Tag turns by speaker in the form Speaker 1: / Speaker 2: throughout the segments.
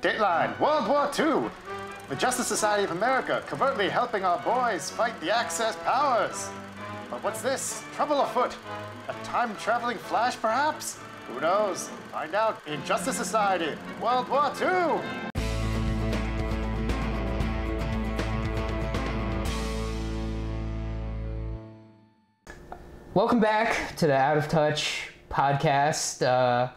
Speaker 1: Dateline, World War II. The Justice Society of America covertly helping our boys fight the Axis powers. But what's this? Trouble afoot? A time-traveling Flash, perhaps? Who knows? Find out in Justice Society, World War II.
Speaker 2: Welcome back to the Out of Touch podcast.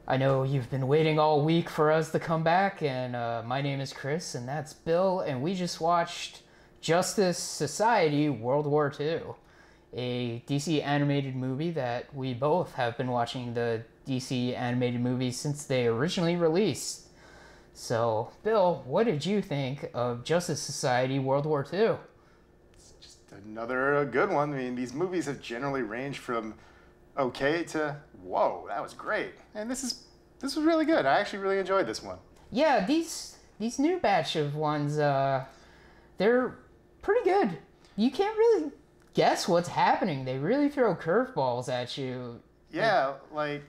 Speaker 2: I know you've been waiting all week for us to come back, and my name is Chris, and that's Bill, and we just watched Justice Society World War II, a DC animated movie that we both have been watching the DC animated movies since they originally released. So, Bill, what did you think of Justice Society World War II?
Speaker 1: Another good one. I mean, these movies have generally ranged from okay to whoa, that was great. And this was really good. I actually really enjoyed this one.
Speaker 2: Yeah, these new batch of ones, they're pretty good. You can't really guess what's happening. They really throw curveballs at you.
Speaker 1: Yeah, like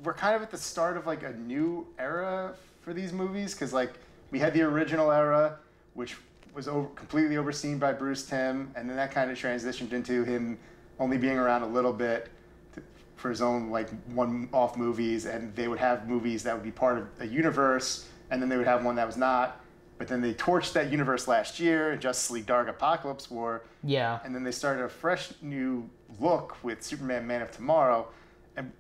Speaker 1: we're kind of at the start of like a new era for these movies, because like we had the original era, which was completely overseen by Bruce Timm, and then that kind of transitioned into him only being around a little bit for his own like one-off movies, and they would have movies that would be part of a universe, and then they would have one that was not. But then they torched that universe last year in Justice League Dark Apocalypse War.
Speaker 2: Yeah.
Speaker 1: And then they started a fresh new look with Superman Man of Tomorrow. And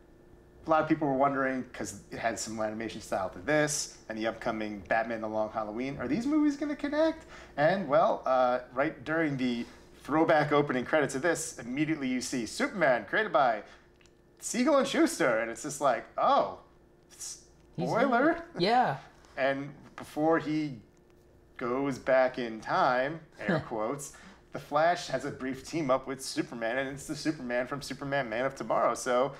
Speaker 1: a lot of people were wondering, because it had similar animation style to this, and the upcoming Batman The Long Halloween, are these movies going to connect? And well, right during the throwback opening credits of this, immediately you see Superman, created by Siegel and Schuster, and it's just like, oh, spoiler?
Speaker 2: Yeah.
Speaker 1: And before he goes back in time, air quotes, the Flash has a brief team up with Superman, and it's the Superman from Superman Man of Tomorrow. So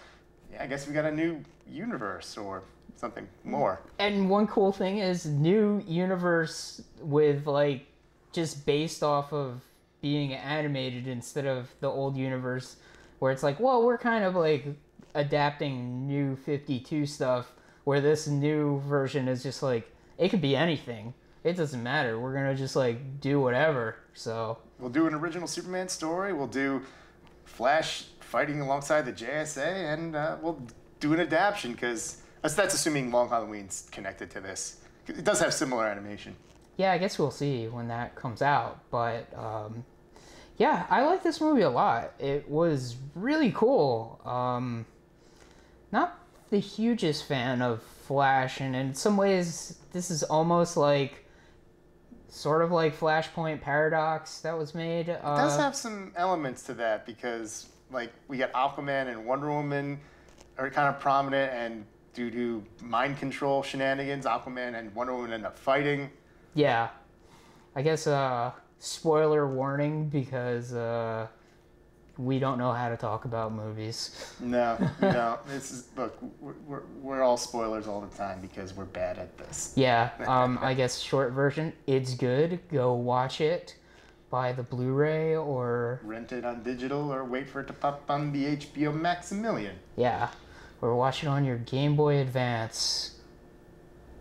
Speaker 1: yeah, I guess we got a new universe or something more.
Speaker 2: And one cool thing is new universe with like just based off of being animated instead of the old universe where it's like, well, we're kind of like adapting new 52 stuff, where this new version is just like, it could be anything. It doesn't matter. We're going to just like do whatever. So
Speaker 1: we'll do an original Superman story. We'll do Flash fighting alongside the JSA, and we'll do an adaptation, because that's assuming Long Halloween's connected to this. It does have similar animation.
Speaker 2: Yeah, I guess we'll see when that comes out. But yeah, I like this movie a lot. It was really cool. Not the hugest fan of Flash, and in some ways this is almost like sort of like Flashpoint Paradox that was made.
Speaker 1: It does have some elements to that, because like we got Aquaman and Wonder Woman are kind of prominent, and due to mind control shenanigans, Aquaman and Wonder Woman end up fighting.
Speaker 2: Yeah, I guess spoiler warning, because we don't know how to talk about movies.
Speaker 1: No, no. Look, we're all spoilers all the time because we're bad at this.
Speaker 2: Yeah, I guess short version, it's good. Go watch it. Buy the Blu-ray or
Speaker 1: rent it on digital, or wait for it to pop on the HBO Maximilian.
Speaker 2: Yeah, or watch it on your Game Boy Advance.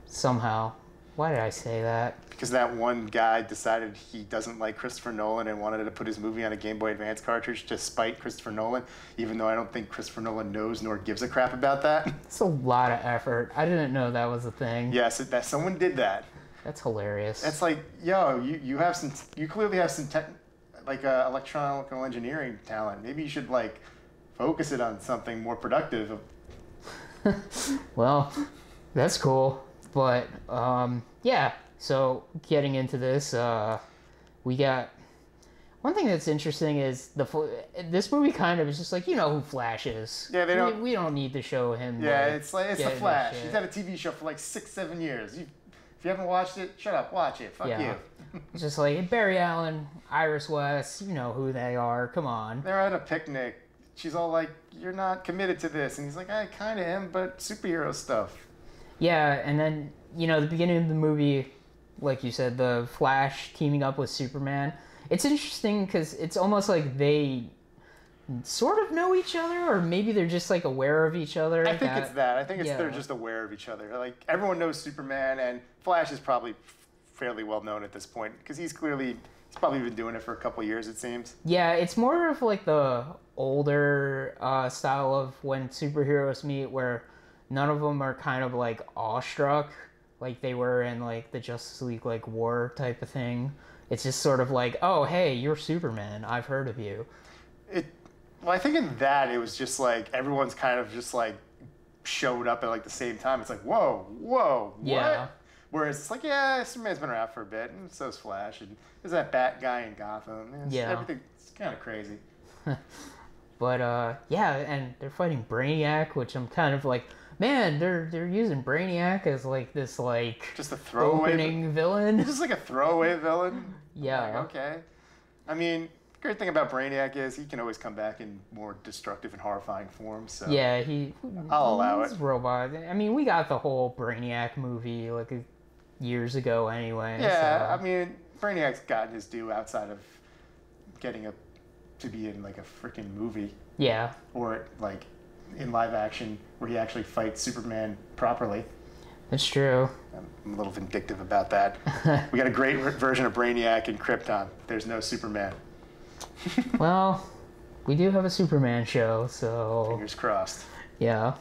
Speaker 2: Somehow. Why did I say that?
Speaker 1: Because that one guy decided he doesn't like Christopher Nolan and wanted to put his movie on a Game Boy Advance cartridge to spite Christopher Nolan, even though I don't think Christopher Nolan knows nor gives a crap about that.
Speaker 2: It's a lot of effort. I didn't know that was a thing.
Speaker 1: Yes, that someone did that.
Speaker 2: That's hilarious.
Speaker 1: That's like, yo, you clearly have some electronical engineering talent. Maybe you should like focus it on something more productive.
Speaker 2: Well, that's cool. But yeah, so getting into this, we got one thing that's interesting is this movie kind of is just like, you know who Flash is.
Speaker 1: Yeah,
Speaker 2: we don't need to show him.
Speaker 1: Yeah, it's the Flash. He's had a TV show for like 6-7 years. If you haven't watched it, shut up, watch it. Fuck you.
Speaker 2: It's just like Barry Allen, Iris West, you know who they are. Come on.
Speaker 1: They're at a picnic. She's all like, "You're not committed to this," and he's like, "I kind of am, but superhero stuff."
Speaker 2: Yeah, and then, you know, the beginning of the movie, like you said, the Flash teaming up with Superman. It's interesting because it's almost like they sort of know each other, or maybe they're just like aware of each other.
Speaker 1: I think it's that. I think it's
Speaker 2: yeah.
Speaker 1: they're just aware of each other. Like everyone knows Superman, and Flash is probably fairly well known at this point because he's probably been doing it for a couple years, it seems.
Speaker 2: Yeah, it's more of like the older style of when superheroes meet, where none of them are kind of like awestruck, like they were in like the Justice League like war type of thing. It's just sort of like, oh, hey, you're Superman. I've heard of you.
Speaker 1: Well, I think in that it was just like everyone's kind of just like showed up at like the same time. It's like, whoa, what?
Speaker 2: Yeah.
Speaker 1: Whereas it's like, yeah, Superman's been around for a bit, and so's Flash, and there's that Bat guy in Gotham.
Speaker 2: Yeah.
Speaker 1: Everything's kind of crazy.
Speaker 2: But yeah, and they're fighting Brainiac, which I'm kind of like, man, they're using Brainiac as like this like
Speaker 1: just a throwaway
Speaker 2: opening villain.
Speaker 1: Just like a throwaway villain.
Speaker 2: Yeah.
Speaker 1: Like, okay. I mean, great thing about Brainiac is he can always come back in more destructive and horrifying forms. So
Speaker 2: yeah,
Speaker 1: I'll allow it.
Speaker 2: Robot. I mean, we got the whole Brainiac movie like years ago anyway.
Speaker 1: Yeah,
Speaker 2: so.
Speaker 1: I mean, Brainiac's gotten his due outside of getting to be in like a freaking movie.
Speaker 2: Yeah.
Speaker 1: Or like in live action where he actually fights Superman properly.
Speaker 2: It's true.
Speaker 1: I'm a little vindictive about that. We got a great version of Brainiac in Krypton. There's no Superman.
Speaker 2: Well, we do have a Superman show, so...
Speaker 1: Fingers crossed.
Speaker 2: Yeah.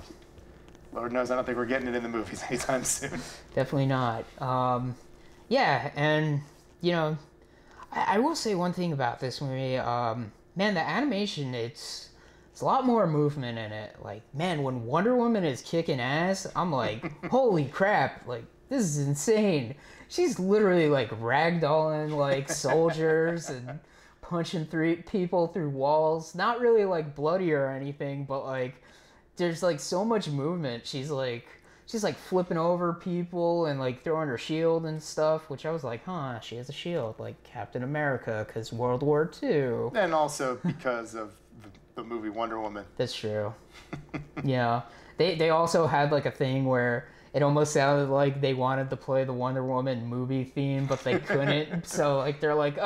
Speaker 1: Lord knows I don't think we're getting it in the movies anytime soon.
Speaker 2: Definitely not. Yeah, and, you know, I will say one thing about this movie. Man, the animation, it's a lot more movement in it. Like, man, when Wonder Woman is kicking ass, I'm like, holy crap, like, this is insane. She's literally, like, ragdolling, like, soldiers and punching people through walls. Not really, like, bloody or anything, but, like, there's, like, so much movement. She's like flipping over people and like throwing her shield and stuff, which I was like, huh, she has a shield like Captain America because World War II.
Speaker 1: And also because of the movie Wonder Woman.
Speaker 2: That's true. Yeah. They also had like a thing where it almost sounded like they wanted to play the Wonder Woman movie theme, but they couldn't. So like they're like,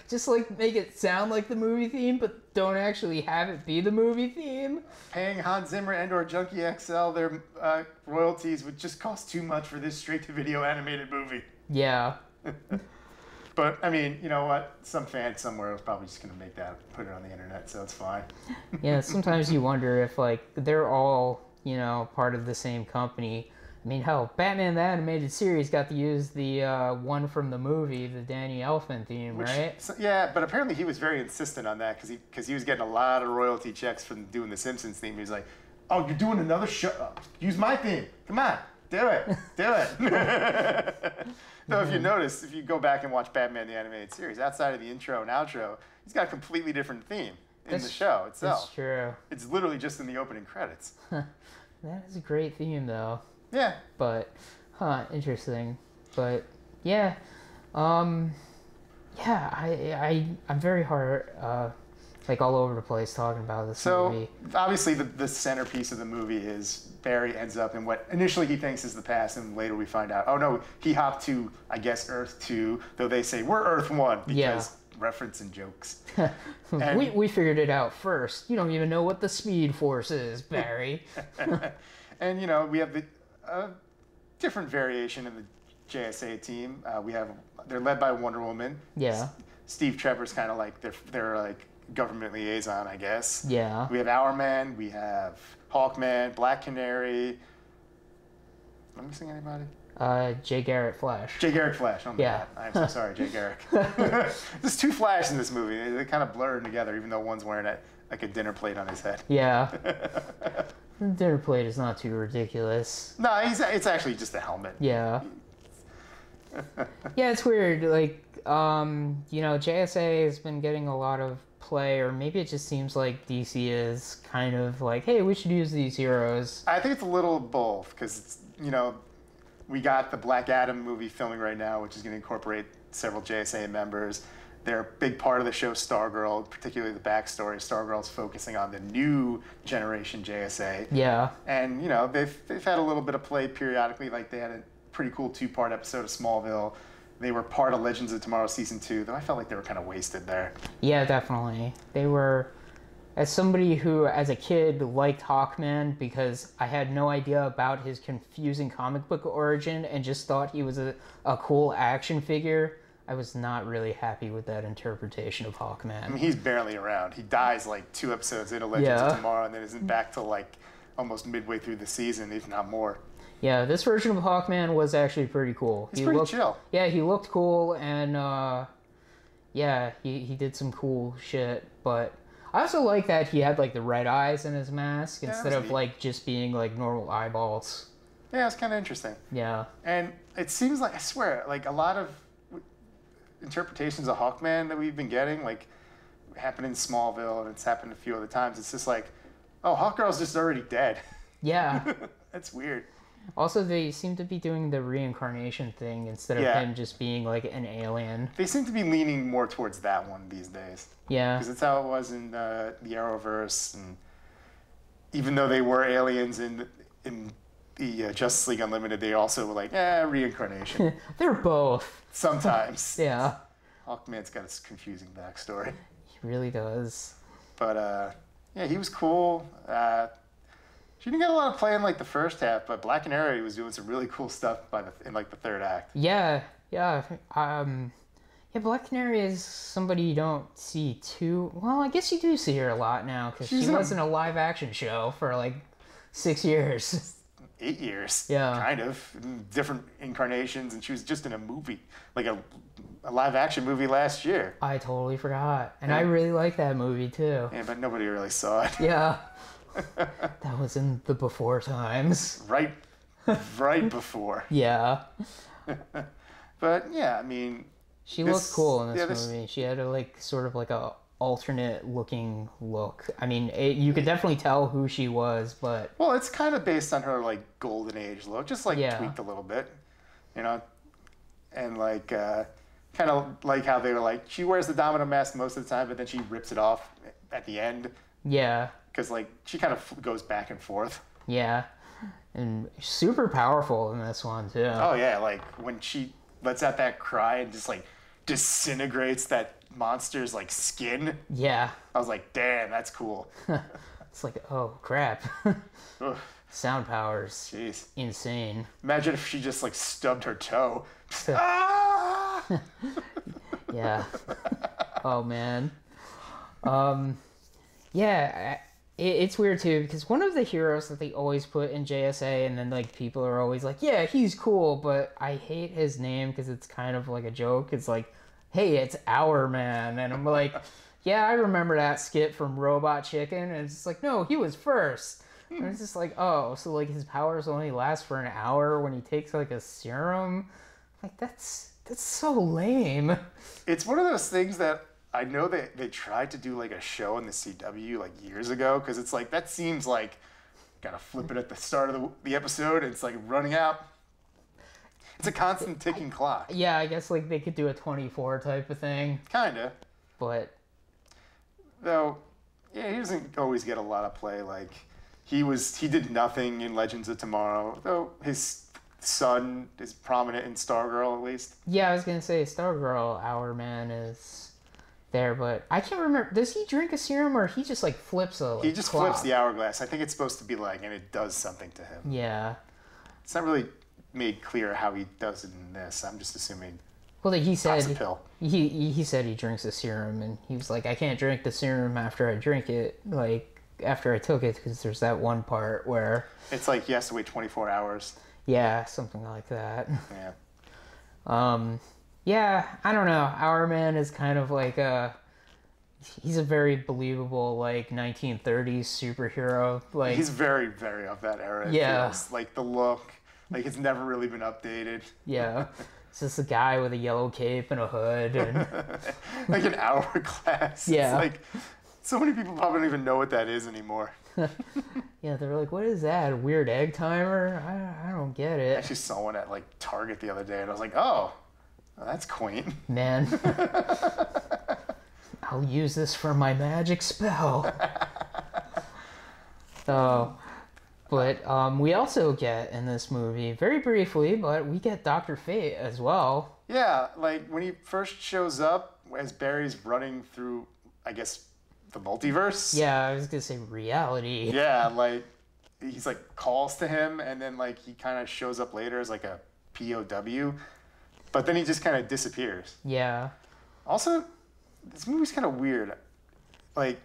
Speaker 2: just like make it sound like the movie theme, but don't actually have it be the movie theme.
Speaker 1: Paying Hans Zimmer and/or Junkie XL their royalties would just cost too much for this straight-to-video animated movie.
Speaker 2: Yeah.
Speaker 1: But I mean, you know what? Some fan somewhere is probably just gonna make that, put it on the internet, so it's fine.
Speaker 2: Yeah. Sometimes you wonder if like they're all, you know, part of the same company. I mean, hell, Batman the Animated Series got to use the one from the movie, the Danny Elfman theme, right?
Speaker 1: Yeah, but apparently he was very insistent on that because he was getting a lot of royalty checks from doing the Simpsons theme. He was like, "Oh, you're doing another show? Use my theme. Come on, do it. Though if you notice, if you go back and watch Batman the Animated Series, outside of the intro and outro, he's got a completely different theme in the show itself.
Speaker 2: That's true.
Speaker 1: It's literally just in the opening credits.
Speaker 2: That is a great theme, though.
Speaker 1: Yeah.
Speaker 2: But, interesting. But, yeah. I'm very hard, like all over the place talking about this movie.
Speaker 1: So, obviously the centerpiece of the movie is Barry ends up in what initially he thinks is the past, and later we find out, oh no, he hopped to, I guess, Earth 2, though they say we're Earth 1 because reference and jokes.
Speaker 2: And we figured it out first. You don't even know what the Speed Force is, Barry.
Speaker 1: And, you know, we have the different variation in the JSA team. They're led by Wonder Woman.
Speaker 2: Yeah.
Speaker 1: Steve Trevor's kind of like they're like government liaison, I guess.
Speaker 2: Yeah.
Speaker 1: We have Hourman. We have Hawkman, Black Canary. Am I missing anybody?
Speaker 2: Jay Garrick Flash.
Speaker 1: Jay Garrick Flash. Oh my God. I'm so sorry, Jay Garrick. There's two Flash in this movie. They kind of blur together, even though one's wearing like a dinner plate on his head.
Speaker 2: Yeah. The dinner plate is not too ridiculous.
Speaker 1: No, it's actually just a helmet.
Speaker 2: Yeah. Yeah, it's weird. Like, you know, JSA has been getting a lot of play, or maybe it just seems like DC is kind of like, hey, we should use these heroes.
Speaker 1: I think it's a little of both, because, you know, we got the Black Adam movie filming right now, which is going to incorporate several JSA members. They're a big part of the show Stargirl, particularly the backstory. Stargirl's focusing on the new generation JSA.
Speaker 2: Yeah.
Speaker 1: And, you know, they've had a little bit of play periodically. Like, they had a pretty cool 2-part episode of Smallville. They were part of Legends of Tomorrow Season 2, though I felt like they were kind of wasted there.
Speaker 2: Yeah, definitely. They were as somebody who, as a kid, liked Hawkman because I had no idea about his confusing comic book origin and just thought he was a cool action figure, I was not really happy with that interpretation of Hawkman.
Speaker 1: I mean, he's barely around. He dies like 2 episodes into Legends of Tomorrow and then isn't back till like almost midway through the season, if not more.
Speaker 2: Yeah, this version of Hawkman was actually pretty cool.
Speaker 1: He's pretty chill.
Speaker 2: Yeah, he looked cool, and yeah, he did some cool shit. But I also like that he had like the red eyes in his mask instead of like just being like normal eyeballs.
Speaker 1: Yeah, it's kind of interesting.
Speaker 2: Yeah.
Speaker 1: And it seems like, I swear, like a lot of interpretations of Hawkman that we've been getting, like happened in Smallville and it's happened a few other times. It's just like, oh, Hawkgirl's just already dead.
Speaker 2: Yeah.
Speaker 1: That's weird.
Speaker 2: Also, they seem to be doing the reincarnation thing instead of him just being like an alien.
Speaker 1: They seem to be leaning more towards that one these days.
Speaker 2: Yeah.
Speaker 1: Because it's how it was in the Arrowverse, and even though they were aliens in the Justice League Unlimited, they also were like, reincarnation.
Speaker 2: They're both.
Speaker 1: Sometimes.
Speaker 2: Yeah.
Speaker 1: Hawkman's got a confusing backstory.
Speaker 2: He really does.
Speaker 1: But yeah, he was cool. She didn't get a lot of play in like the first half, but Black Canary was doing some really cool stuff in like the third act.
Speaker 2: Yeah. Yeah, Black Canary is somebody you don't see too... Well, I guess you do see her a lot now, because she was in a live-action show for, like, 6 years.
Speaker 1: 8 years.
Speaker 2: Yeah.
Speaker 1: Kind of. In different incarnations, and she was just in a movie. Like a live-action movie last year.
Speaker 2: I totally forgot. And I really like that movie, too.
Speaker 1: Yeah, but nobody really saw it.
Speaker 2: Yeah. That was in the before times.
Speaker 1: Right before.
Speaker 2: Yeah.
Speaker 1: But, yeah, I mean...
Speaker 2: She looked cool in this movie. She had sort of like a alternate looking look. I mean, you could definitely tell who she was, but...
Speaker 1: Well, it's kind of based on her, like, golden age look. Just, like, tweaked a little bit, you know? And, like, kind of like how they were like, she wears the domino mask most of the time, but then she rips it off at the end.
Speaker 2: Yeah.
Speaker 1: Because, like, she kind of goes back and forth.
Speaker 2: Yeah. And super powerful in this one, too.
Speaker 1: Oh, yeah. Like, when she lets out that cry and just, like, disintegrates that monster's, like, skin.
Speaker 2: Yeah.
Speaker 1: I was like, damn, that's cool.
Speaker 2: It's like, oh, crap. Sound powers.
Speaker 1: Jeez.
Speaker 2: Insane.
Speaker 1: Imagine if she just, like, stubbed her toe. Ah!
Speaker 2: Yeah. Oh, man. Yeah, it's weird, too, because one of the heroes that they always put in JSA, and then, like, people are always like, yeah, he's cool, but I hate his name because it's kind of like a joke. It's like, hey, it's Our Man. And I'm like, yeah, I remember that skit from Robot Chicken. And it's just like, no, he was first. And it's just like, oh, so, like, his powers only last for an hour when he takes, like, a serum? Like, that's so lame.
Speaker 1: It's one of those things that I know they tried to do, like, a show in the CW, like, years ago, because it's like, that seems like, gotta flip it at the start of the episode, and it's, like, running out. It's a constant ticking clock.
Speaker 2: Yeah, I guess, like, they could do a 24 type of thing.
Speaker 1: Kinda.
Speaker 2: But...
Speaker 1: Though, yeah, he doesn't always get a lot of play. Like, he did nothing in Legends of Tomorrow, though his son is prominent in Stargirl, at least.
Speaker 2: Yeah, I was gonna say, Stargirl, Our Man is there, but I can't remember. Does he drink a serum, or he just, like, flips a, like,
Speaker 1: He just
Speaker 2: clock?
Speaker 1: flips the hourglass. I think it's supposed to be, like, and it does something to him.
Speaker 2: Yeah.
Speaker 1: It's not really made clear how he does it in this. I'm just assuming.
Speaker 2: Well, he said
Speaker 1: pops a pill.
Speaker 2: He said he drinks a serum, and he was like, I can't drink the serum after I drink it, like, after I took it, because there's that one part where...
Speaker 1: It's like he has to wait 24 hours.
Speaker 2: Yeah, something like that.
Speaker 1: Yeah.
Speaker 2: Yeah, I don't know. Our Man is kind of like he's a very believable, like, 1930s superhero. Like,
Speaker 1: he's very, very of that era.
Speaker 2: Yeah.
Speaker 1: Feels. Like, the look. Like, it's never really been updated.
Speaker 2: Yeah. It's just a guy with a yellow cape and a hood. And...
Speaker 1: like an hourglass.
Speaker 2: Yeah.
Speaker 1: It's like, so many people probably don't even know what that is anymore.
Speaker 2: Yeah, they're like, what is that? A weird egg timer? I don't get it.
Speaker 1: I actually saw one at, like, Target the other day, and I was like, oh, well, that's quaint.
Speaker 2: Man. I'll use this for my magic spell. So, but we also get in this movie, very briefly, but we get Dr. Fate as well.
Speaker 1: Yeah, like, when he first shows up, as Barry's running through, I guess, the multiverse.
Speaker 2: Yeah, I was gonna say reality.
Speaker 1: Yeah, like he's like calls to him, and then like he kind of shows up later as like a POW, but then he just kind of disappears.
Speaker 2: Yeah.
Speaker 1: Also, this movie's kind of weird. Like,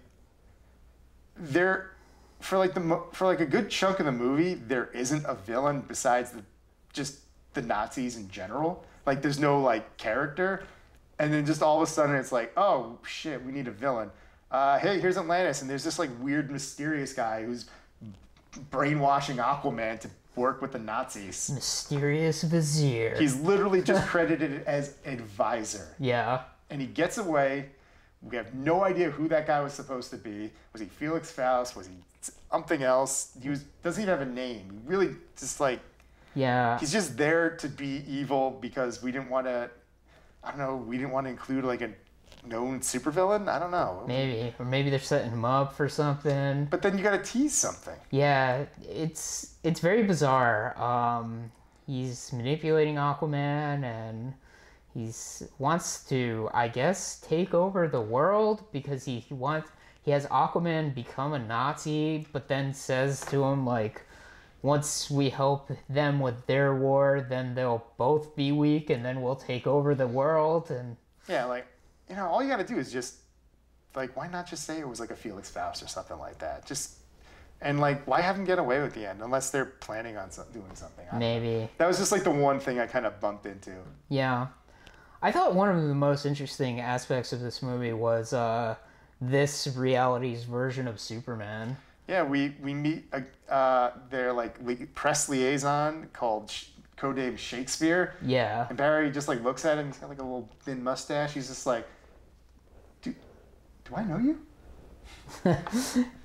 Speaker 1: for like a good chunk of the movie, there isn't a villain besides just the Nazis in general. Like, there's no like character, and then just all of a sudden it's like, oh shit, we need a villain. Hey, here's Atlantis, and there's this like weird, mysterious guy who's brainwashing Aquaman to work with the Nazis.
Speaker 2: Mysterious Vizier.
Speaker 1: He's literally just credited as advisor.
Speaker 2: Yeah.
Speaker 1: And he gets away. We have no idea who that guy was supposed to be. Was he Felix Faust? Was he something else? Doesn't even have a name. He really just like...
Speaker 2: Yeah.
Speaker 1: He's just there to be evil because we didn't want to... I don't know. We didn't want to include like a known supervillain? I don't know.
Speaker 2: Maybe. Or maybe they're setting him up for something.
Speaker 1: But then you got to tease something.
Speaker 2: Yeah. It's very bizarre. He's manipulating Aquaman, and wants to, I guess, take over the world because he has Aquaman become a Nazi, but then says to him, like, once we help them with their war, then they'll both be weak, and then we'll take over the world. And
Speaker 1: yeah, like, you know, all you got to do is just, like, why not just say it was like a Felix Faust or something like that? And like, why have him get away with the end unless they're planning on doing something?
Speaker 2: Maybe.
Speaker 1: That was just like the one thing I kind of bumped into.
Speaker 2: Yeah. I thought one of the most interesting aspects of this movie was this reality's version of Superman.
Speaker 1: Yeah, we meet their like press liaison called codename Shakespeare.
Speaker 2: Yeah. And
Speaker 1: Barry just like looks at him. He's got like a little thin mustache. He's just like, do I know you?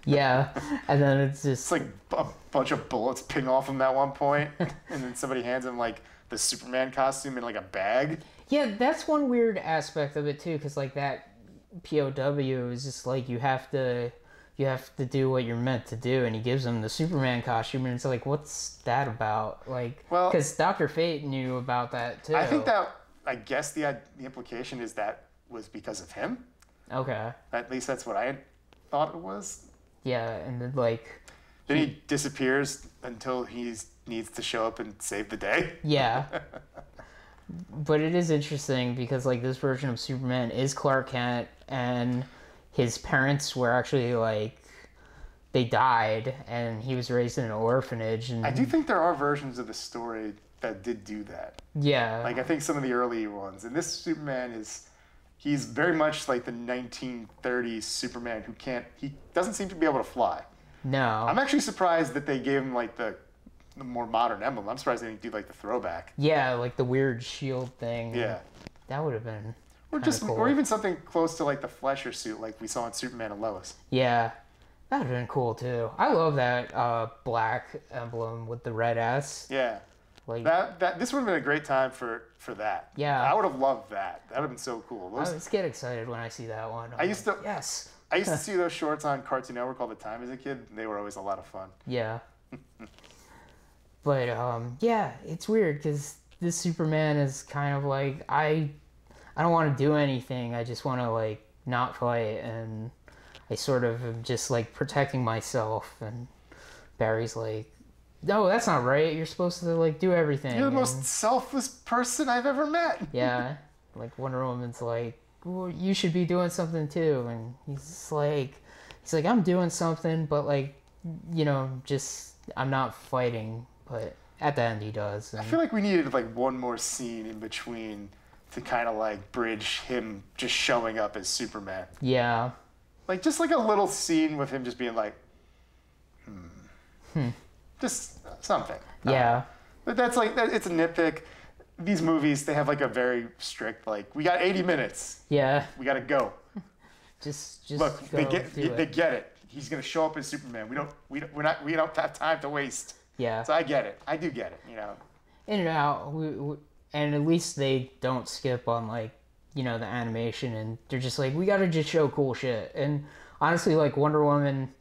Speaker 2: Yeah. And then it's just...
Speaker 1: It's like a bunch of bullets ping off him at one point, and then somebody hands him like the Superman costume in like a bag.
Speaker 2: Yeah, that's one weird aspect of it too, because like that POW is just like you have to do what you're meant to do, and he gives him the Superman costume, and it's like, what's that about? Like, well, because Dr. Fate knew about that too.
Speaker 1: I guess the implication is that was because of him.
Speaker 2: Okay.
Speaker 1: At least that's what I thought it was.
Speaker 2: Yeah, and then like...
Speaker 1: Then he disappears until he needs to show up and save the day.
Speaker 2: Yeah. But it is interesting because like this version of Superman is Clark Kent, and his parents were actually like, they died, and he was raised in an orphanage. And
Speaker 1: I do think there are versions of the story that did do that.
Speaker 2: Yeah.
Speaker 1: Like I think some of the early ones. And this Superman he's very much like the 1930s Superman he doesn't seem to be able to fly.
Speaker 2: No.
Speaker 1: I'm actually surprised that they gave him like the more modern emblem. I'm surprised they didn't do like the throwback.
Speaker 2: Yeah, like the weird shield thing.
Speaker 1: Yeah.
Speaker 2: That would have been
Speaker 1: cool. Or even something close to like the Flesher suit like we saw in Superman and Lois.
Speaker 2: Yeah. That would have been cool too. I love that black emblem with the red S.
Speaker 1: Yeah.
Speaker 2: Like
Speaker 1: this would have been a great time for that.
Speaker 2: Yeah.
Speaker 1: I would have loved that. That would have been so cool.
Speaker 2: I always get excited when I see that one. Yes.
Speaker 1: I used to see those shorts on Cartoon Network all the time as a kid. They were always a lot of fun.
Speaker 2: Yeah. But yeah, it's weird because this Superman is kind of like, I don't want to do anything. I just want to like not fight, and I sort of am just like protecting myself. And Barry's like, no, that's not right. You're supposed to like do everything.
Speaker 1: You're the most selfless person I've ever met.
Speaker 2: Yeah, like Wonder Woman's like, well, you should be doing something too, and he's like, I'm doing something, but like, you know, just I'm not fighting. But at the end he does. And I
Speaker 1: feel like we needed like one more scene in between to kind of like bridge him just showing up as Superman.
Speaker 2: Yeah.
Speaker 1: Like just like a little scene with him just being like, just something.
Speaker 2: Yeah.
Speaker 1: But that's like, it's a nitpick. These movies, they have like a very strict, like, we got 80 minutes.
Speaker 2: Yeah.
Speaker 1: We got to go.
Speaker 2: Just
Speaker 1: look, they get it. He's going to show up as Superman. We don't have time to waste.
Speaker 2: Yeah.
Speaker 1: So I get it. I do get it, you know.
Speaker 2: In and out. And at least they don't skip on, like, you know, the animation. And they're just like, we got to just show cool shit. And honestly, like, Wonder Woman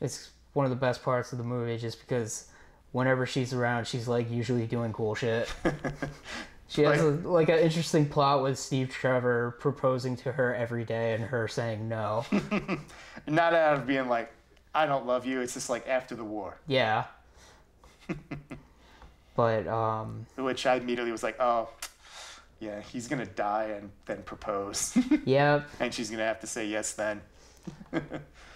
Speaker 2: is one of the best parts of the movie just because whenever she's around, she's, like, usually doing cool shit. She has like an interesting plot with Steve Trevor proposing to her every day and her saying no.
Speaker 1: Not out of being like, I don't love you. It's just like after the war.
Speaker 2: Yeah. But
Speaker 1: which I immediately was like, oh, yeah, he's gonna die and then propose.
Speaker 2: Yep.
Speaker 1: And she's gonna have to say yes then.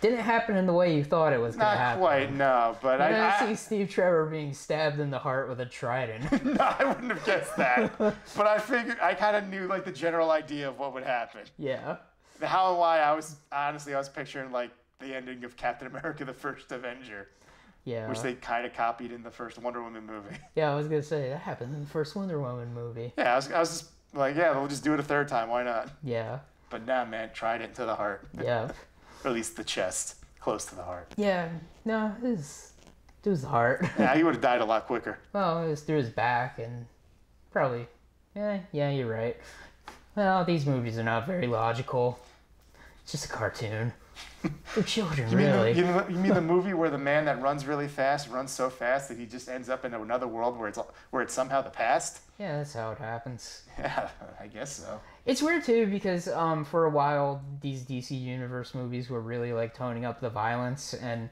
Speaker 2: Didn't happen in the way you thought it was gonna happen.
Speaker 1: Not quite, no. But
Speaker 2: I see Steve Trevor being stabbed in the heart with a trident.
Speaker 1: No, I wouldn't have guessed that. But I figured I kind of knew like the general idea of what would happen.
Speaker 2: Yeah.
Speaker 1: The how and why I was picturing like the ending of Captain America: The First Avenger.
Speaker 2: Yeah.
Speaker 1: Which they kind of copied in the first Wonder Woman movie.
Speaker 2: Yeah, I was gonna say that happened in the first Wonder Woman movie.
Speaker 1: Yeah, I was just like, yeah, we'll just do it a third time. Why not?
Speaker 2: Yeah.
Speaker 1: But nah, man, trident to the heart.
Speaker 2: Yeah.
Speaker 1: Or at least the chest, close to the heart.
Speaker 2: Yeah, no, it was the heart.
Speaker 1: Yeah, he would have died a lot quicker.
Speaker 2: Well, it was through his back and probably, yeah, you're right. Well, these movies are not very logical. It's just a cartoon. For children, really.
Speaker 1: You mean the movie where the man that runs really fast runs so fast that he just ends up in another world where it's somehow the past?
Speaker 2: Yeah, that's how it happens.
Speaker 1: Yeah, I guess so.
Speaker 2: It's weird too because for a while these DC Universe movies were really like toning up the violence, and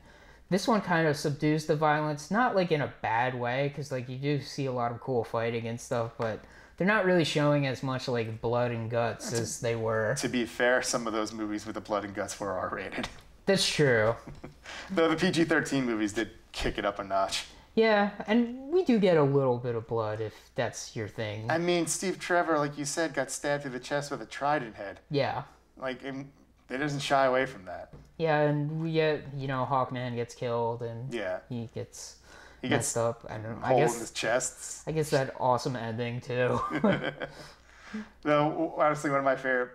Speaker 2: this one kind of subdues the violence, not like in a bad way, because like you do see a lot of cool fighting and stuff, but they're not really showing as much like blood and guts as they were.
Speaker 1: To be fair, some of those movies with the blood and guts were R-rated.
Speaker 2: That's true.
Speaker 1: Though the PG-13 movies did kick it up a notch.
Speaker 2: Yeah, and we do get a little bit of blood if that's your thing.
Speaker 1: I mean, Steve Trevor, like you said, got stabbed through the chest with a trident head.
Speaker 2: Yeah.
Speaker 1: Like, it doesn't shy away from that.
Speaker 2: Yeah, and we get, Hawkman gets killed, and he gets messed up. I don't know.
Speaker 1: Hole in his chest.
Speaker 2: I guess that awesome ending, too.
Speaker 1: No, honestly, one of my favorite,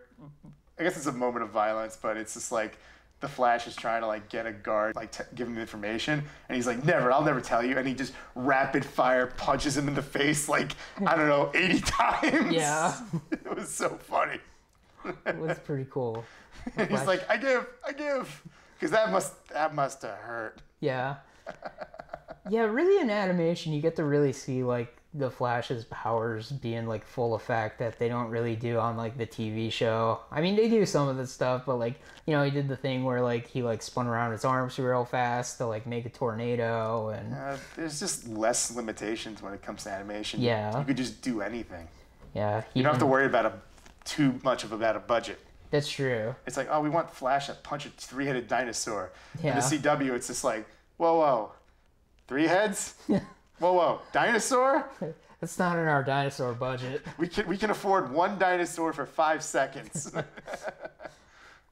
Speaker 1: I guess it's a moment of violence, but it's just like, the Flash is trying to like get a guard, like give him information, and he's like, I'll never tell you, and he just rapid fire punches him in the face like, I don't know, 80 times.
Speaker 2: Yeah.
Speaker 1: It was so funny.
Speaker 2: It was pretty cool.
Speaker 1: And he's like, I give, because that must have hurt.
Speaker 2: Yeah. Yeah, really in animation, you get to really see like the Flash's powers being like full effect that they don't really do on like the TV show. I mean, they do some of the stuff, but like, he did the thing where like he like spun around his arms real fast to like make a tornado, and
Speaker 1: there's just less limitations when it comes to animation.
Speaker 2: Yeah.
Speaker 1: You could just do anything.
Speaker 2: Yeah.
Speaker 1: You don't have to worry about too much about a budget.
Speaker 2: That's true.
Speaker 1: It's like, oh, we want Flash to punch a three-headed dinosaur.
Speaker 2: Yeah.
Speaker 1: And the CW, it's just like, whoa, 3 heads? Whoa, dinosaur?
Speaker 2: That's not in our dinosaur budget.
Speaker 1: We can afford 1 dinosaur for 5 seconds.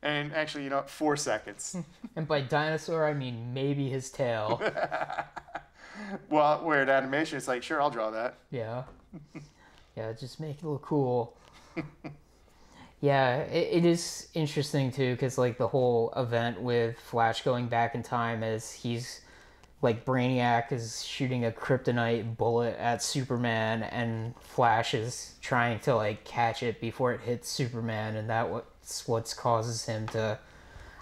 Speaker 1: And actually, 4 seconds.
Speaker 2: And by dinosaur, I mean maybe his tail.
Speaker 1: Well, where in animation, it's like, sure, I'll draw that.
Speaker 2: Yeah. Yeah, just make it look cool. Yeah, it is interesting too, because like the whole event with Flash going back in time as he's like Brainiac is shooting a kryptonite bullet at Superman, and Flash is trying to like catch it before it hits Superman, and that's what causes him to,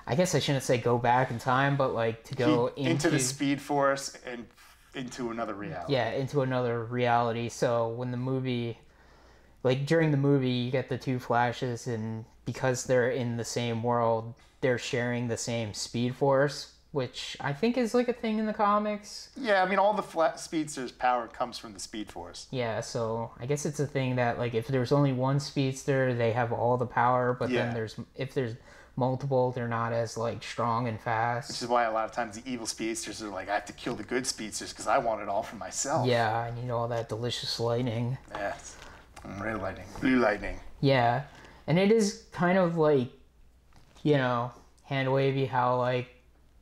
Speaker 2: I guess I shouldn't say go back in time, but like to go
Speaker 1: into the Speed Force and into another reality.
Speaker 2: Yeah, into another reality. So when the movie, like during the movie, you get the 2 Flashes, and because they're in the same world, they're sharing the same Speed Force, which I think is like a thing in the comics.
Speaker 1: Yeah, I mean, all the Speedster's power comes from the Speed Force.
Speaker 2: Yeah, so I guess it's a thing that like if there's only one Speedster, they have all the power, but then if there's multiple, they're not as like strong and fast.
Speaker 1: Which is why a lot of times the evil Speedsters are like, I have to kill the good Speedsters because I want it all for myself.
Speaker 2: Yeah, I need all that delicious lightning.
Speaker 1: Yes. Red lightning, blue lightning.
Speaker 2: Yeah, and it is kind of like, hand wavy how like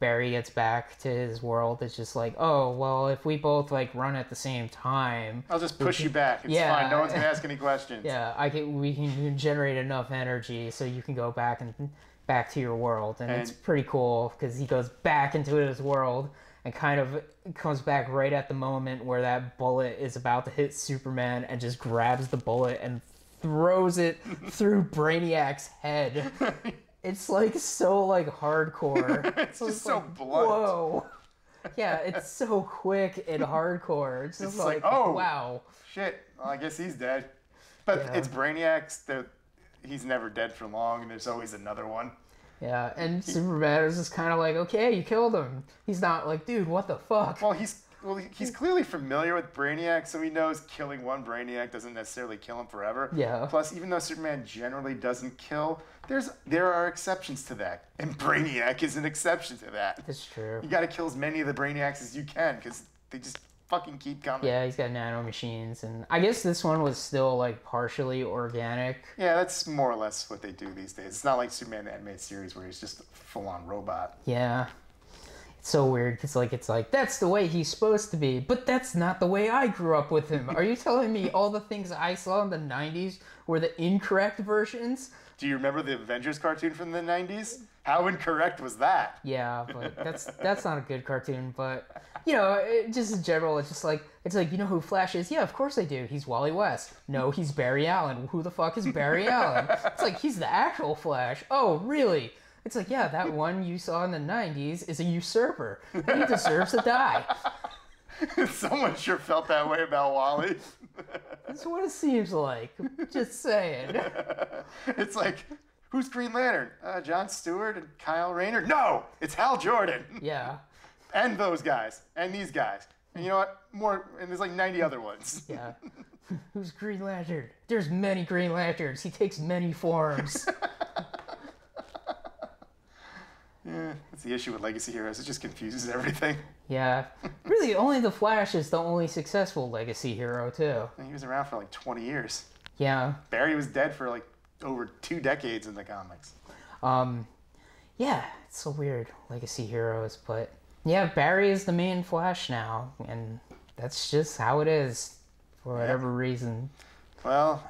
Speaker 2: Barry gets back to his world. It's just like, oh, well, if we both like run at the same time,
Speaker 1: I'll just push you back. It's fine. No one's gonna ask any questions.
Speaker 2: Yeah, we can generate enough energy so you can go back to your world, and it's pretty cool because he goes back into his world and kind of comes back right at the moment where that bullet is about to hit Superman, and just grabs the bullet and throws it through Brainiac's head. It's like so like hardcore.
Speaker 1: It's just so blunt.
Speaker 2: Whoa. Yeah, it's so quick and hardcore. It's just like,
Speaker 1: oh,
Speaker 2: wow.
Speaker 1: Shit. Well, I guess he's dead. But
Speaker 2: Yeah.
Speaker 1: it's Brainiac's. He's never dead for long, and there's always another one.
Speaker 2: Yeah, and Superman is just kind of like, okay, you killed him. He's not like, dude, what the fuck?
Speaker 1: Well, he's clearly familiar with Brainiac, so he knows killing one Brainiac doesn't necessarily kill him forever.
Speaker 2: Yeah.
Speaker 1: Plus, even though Superman generally doesn't kill, there are exceptions to that, and Brainiac is an exception to that.
Speaker 2: That's true.
Speaker 1: You got to kill as many of the Brainiacs as you can, because they just fucking keep coming.
Speaker 2: Yeah, he's got nano machines, and I guess this one was still like partially organic.
Speaker 1: Yeah, that's more or less what they do these days. It's not like Superman the animated series where he's just a full-on robot.
Speaker 2: Yeah. It's so weird because it's like that's the way he's supposed to be, but that's not the way I grew up with him. Are you telling me all the things I saw in the 90s were the incorrect versions?
Speaker 1: Do you remember the Avengers cartoon from the 90s? How incorrect was that?
Speaker 2: Yeah, but that's not a good cartoon. But just in general, it's like you know who Flash is? Yeah, of course I do. He's Wally West. No, he's Barry Allen. Who the fuck is Barry Allen? It's like he's the actual Flash. Oh, really? It's like, yeah, that one you saw in the 90s is a usurper. He deserves to die.
Speaker 1: Someone sure felt that way about Wally.
Speaker 2: That's what it seems like. Just saying.
Speaker 1: It's like, who's Green Lantern? Jon Stewart and Kyle Rayner? No, it's Hal Jordan.
Speaker 2: Yeah.
Speaker 1: And those guys. And these guys. And you know what? And there's like 90 other ones.
Speaker 2: Yeah. Who's Green Lantern? There's many Green Lanterns. He takes many forms.
Speaker 1: Yeah, that's the issue with legacy heroes. It just confuses everything.
Speaker 2: Yeah. Really, only the Flash is the only successful legacy hero, too.
Speaker 1: And he was around for like 20 years.
Speaker 2: Yeah.
Speaker 1: Barry was dead for like over 2 decades in the comics.
Speaker 2: Yeah, it's so weird, legacy heroes, but yeah, Barry is the main Flash now, and that's just how it is, for whatever reason.
Speaker 1: Well,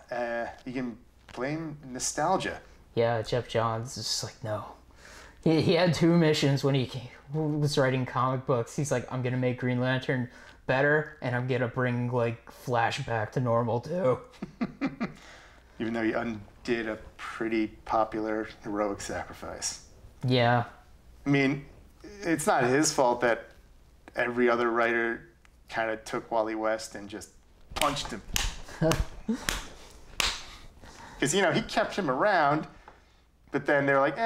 Speaker 1: you can blame nostalgia.
Speaker 2: Yeah, Jeff Johns is just like, no. He had 2 missions when he was writing comic books. He's like, I'm gonna make Green Lantern better, and I'm gonna bring like Flash back to normal too.
Speaker 1: Even though he undid a pretty popular heroic sacrifice.
Speaker 2: Yeah.
Speaker 1: I mean, it's not his fault that every other writer kind of took Wally West and just punched him. Because, he kept him around, but then they're like,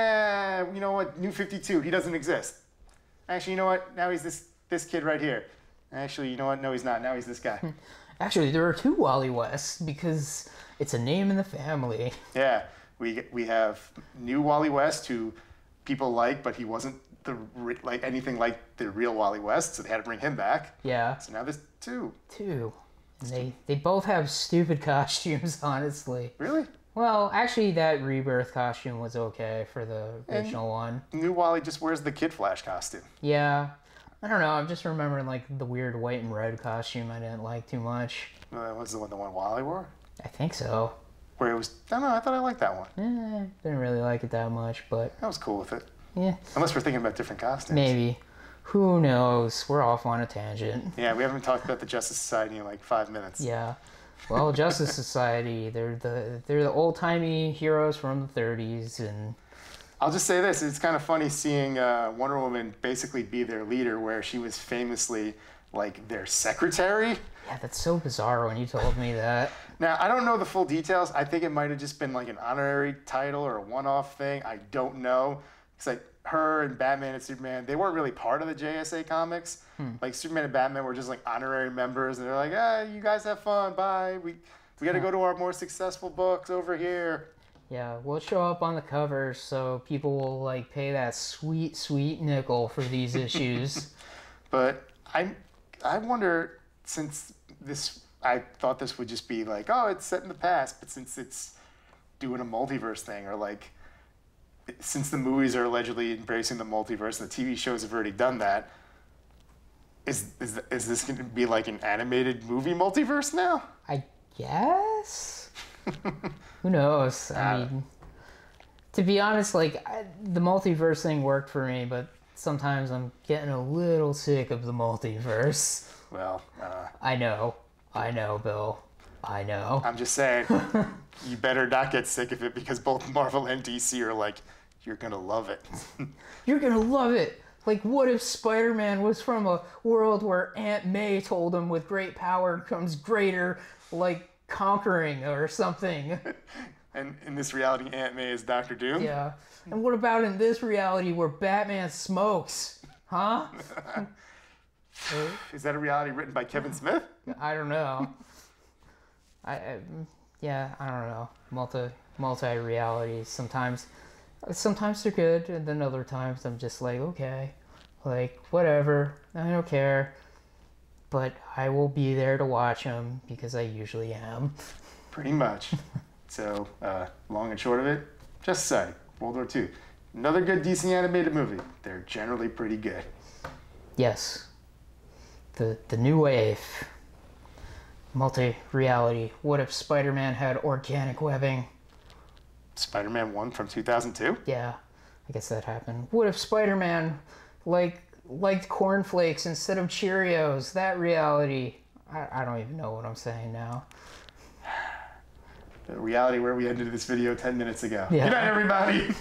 Speaker 1: you know what, New 52, he doesn't exist. Actually, you know what, now he's this kid right here. Actually, you know what, no he's not, now he's this guy.
Speaker 2: Actually, there are 2 Wally Wests, because it's a name in the family.
Speaker 1: Yeah, we have new Wally West, who people like, but he wasn't anything like the real Wally West, so they had to bring him back.
Speaker 2: Yeah.
Speaker 1: So now there's 2.
Speaker 2: 2. And they both have stupid costumes, honestly.
Speaker 1: Really?
Speaker 2: Well, actually, that Rebirth costume was okay for the original one.
Speaker 1: New Wally just wears the Kid Flash costume.
Speaker 2: Yeah. I don't know, I'm just remembering, like, the weird white and red costume I didn't like too much.
Speaker 1: Was the one Wally wore?
Speaker 2: I think so.
Speaker 1: Where it was... I don't know, I thought I liked that one.
Speaker 2: Didn't really like it that much, but...
Speaker 1: I was cool with it.
Speaker 2: Yeah.
Speaker 1: Unless we're thinking about different costumes.
Speaker 2: Maybe. Who knows? We're off on a tangent.
Speaker 1: Yeah, we haven't talked about the Justice Society in like 5 minutes.
Speaker 2: Yeah. Well, Justice Society, they're the old-timey heroes from the 30s, and...
Speaker 1: I'll just say this, it's kind of funny seeing Wonder Woman basically be their leader, where she was famously, like, their secretary.
Speaker 2: Yeah, that's so bizarre when you told me that.
Speaker 1: Now, I don't know the full details. I think it might have just been like an honorary title or a one-off thing. I don't know. It's like her and Batman and Superman, they weren't really part of the JSA comics. Like, Superman and Batman were just like honorary members, and they're like, you guys have fun, bye. We got to go to our more successful books over here.
Speaker 2: Yeah, we'll show up on the cover so people will like pay that sweet, sweet nickel for these issues.
Speaker 1: But I wonder, since I thought this would just be like, it's set in the past, but since it's doing a multiverse thing, or like, since the movies are allegedly embracing the multiverse and the TV shows have already done that, is this going to be like an animated movie multiverse now?
Speaker 2: I guess. Who knows? I mean, to be honest, like, the multiverse thing worked for me, but sometimes I'm getting a little sick of the multiverse.
Speaker 1: Well,
Speaker 2: I know, Bill. I know.
Speaker 1: I'm just saying, you better not get sick of it, because both Marvel and DC are like, you're going to love it.
Speaker 2: You're going to love it. Like, what if Spider-Man was from a world where Aunt May told him with great power comes greater, like, conquering or something.
Speaker 1: And in this reality, Aunt May is Dr. Doom?
Speaker 2: Yeah. And what about in this reality where Batman smokes? Huh?
Speaker 1: Is that a reality written by Kevin Smith?
Speaker 2: I don't know. Yeah, I don't know. Multi-realities. Sometimes they're good, and then other times I'm just like, okay, like, whatever. I don't care. But I will be there to watch them because I usually am.
Speaker 1: Pretty much. So, long and short of it, just say, World War II. Another good DC animated movie. They're generally pretty good.
Speaker 2: Yes. The new wave. Multi-reality. What if Spider-Man had organic webbing?
Speaker 1: Spider-Man 1 from 2002?
Speaker 2: Yeah, I guess that happened. What if Spider-Man liked cornflakes instead of Cheerios? That reality. I don't even know what I'm saying now.
Speaker 1: The reality where we ended this video 10 minutes ago.
Speaker 2: Yeah.
Speaker 1: Good night, everybody.